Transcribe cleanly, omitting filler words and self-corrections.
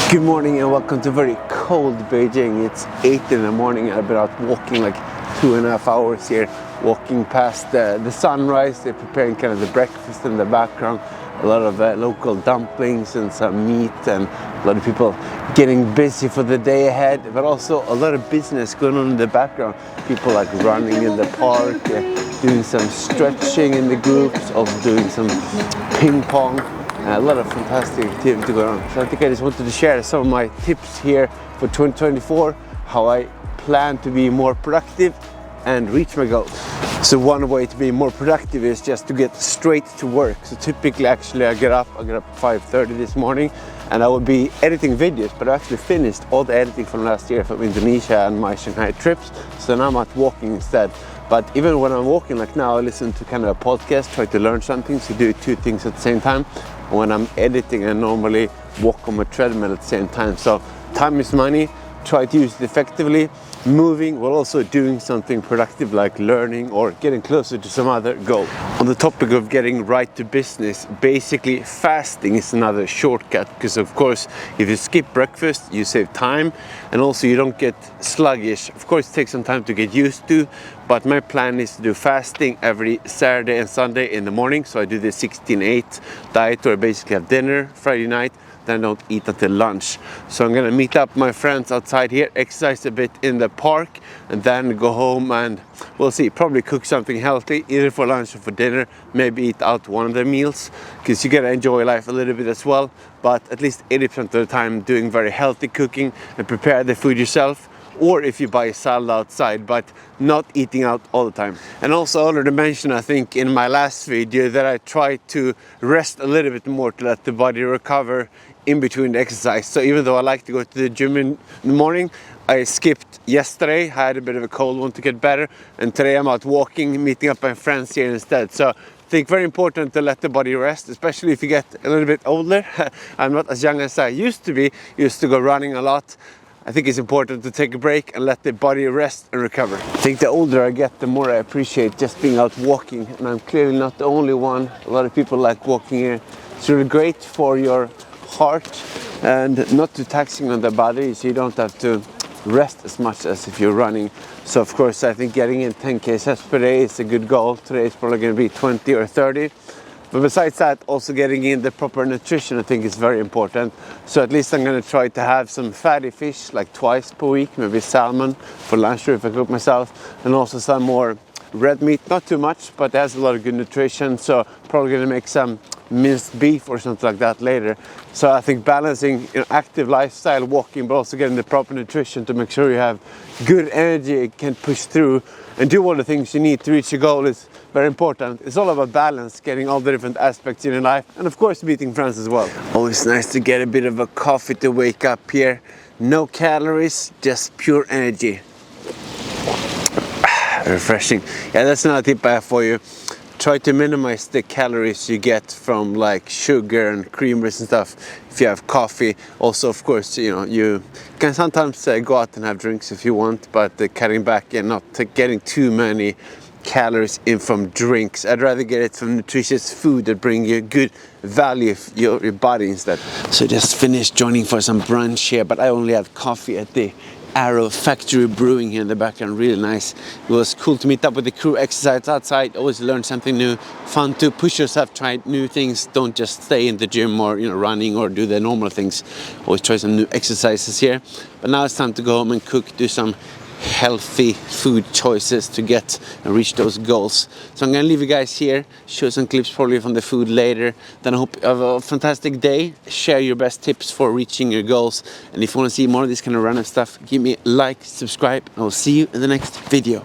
Good morning and welcome to very cold Beijing. It's 8 in the morning. I've been out walking like 2.5 hours here, walking past the sunrise. They're preparing kind of the breakfast in the background. A lot of local dumplings and some meat, and a lot of people getting busy for the day ahead, but also a lot of business going on in the background. People like running in the park, doing some stretching in the groups, also doing some ping pong. A lot of fantastic activity going on. So I think I just wanted to share some of my tips here for 2024, how I plan to be more productive and reach my goals. So one way to be more productive is just to get straight to work. So typically actually I get up 5:30 this morning and I will be editing videos, but I actually finished all the editing from last year from Indonesia and my Shanghai trips. So now I'm out walking instead. But even when I'm walking like now, I listen to kind of a podcast, try to learn something, so do two things at the same time. When I'm editing, I normally walk on a treadmill at the same time. So time is money, try to use it effectively. Moving while also doing something productive like learning or getting closer to some other goal. On the topic of getting right to business, basically fasting is another shortcut, because of course if you skip breakfast you save time and also you don't get sluggish. Of course it takes some time to get used to, but my plan is to do fasting every Saturday and Sunday in the morning. So I do the 16-8 diet, where I basically have dinner Friday night, then I don't eat until lunch. So I'm gonna meet up my friends outside here, exercise a bit in the park, and then go home and we'll see, probably cook something healthy either for lunch or for dinner, maybe eat out one of the meals, because you gotta enjoy life a little bit as well. But at least 80% of the time doing very healthy cooking and prepare the food yourself, or if you buy a salad outside, but not eating out all the time. And also I already mentioned, I think in my last video, that I try to rest a little bit more to let the body recover in between the exercise. So even though I like to go to the gym in the morning, I skipped yesterday. I had a bit of a cold one to get better, and today I'm out walking, meeting up my friends here instead. So I think very important to let the body rest, especially if you get a little bit older. I'm not as young as I used to go running a lot. I think it's important to take a break and let the body rest and recover. I think the older I get, the more I appreciate just being out walking, and I'm clearly not the only one. A lot of people like walking here. It's really great for your heart and not too taxing on the body, so you don't have to rest as much as if you're running. So of course I think getting in 10k steps per day is a good goal. Today is probably going to be 20 or 30. But besides that, also getting in the proper nutrition I think is very important. So at least I'm going to try to have some fatty fish like twice per week, maybe salmon for lunch or if I cook myself, and also some more red meat, not too much, but it has a lot of good nutrition. So probably going to make some minced beef or something like that later. So I think balancing active lifestyle, walking, but also getting the proper nutrition to make sure you have good energy, can push through and do all the things you need to reach your goal is very important. It's all about balance, getting all the different aspects in your life, and of course meeting friends as well. Always nice to get a bit of a coffee to wake up here. No calories, just pure energy. Refreshing. Yeah, that's another tip I have for you. Try to minimize the calories you get from like sugar and creamers and stuff if you have coffee. Also, of course, you can sometimes go out and have drinks if you want, but cutting back and not getting too many calories in from drinks. I'd rather get it from nutritious food that bring you good value for your body instead. So just finished joining for some brunch here, but I only had coffee at the Arrow Factory Brewing here in the background. Really nice. It was cool to meet up with the crew, exercise outside, always learn something new, fun to push yourself, try new things, don't just stay in the gym or running or do the normal things. Always try some new exercises here. But now it's time to go home and cook, do some healthy food choices to get and reach those goals. So I'm gonna leave you guys here, show some clips probably from the food later. Then I hope you have a fantastic day. Share your best tips for reaching your goals, and if you want to see more of this kind of random stuff, give me a like, subscribe, and I'll see you in the next video.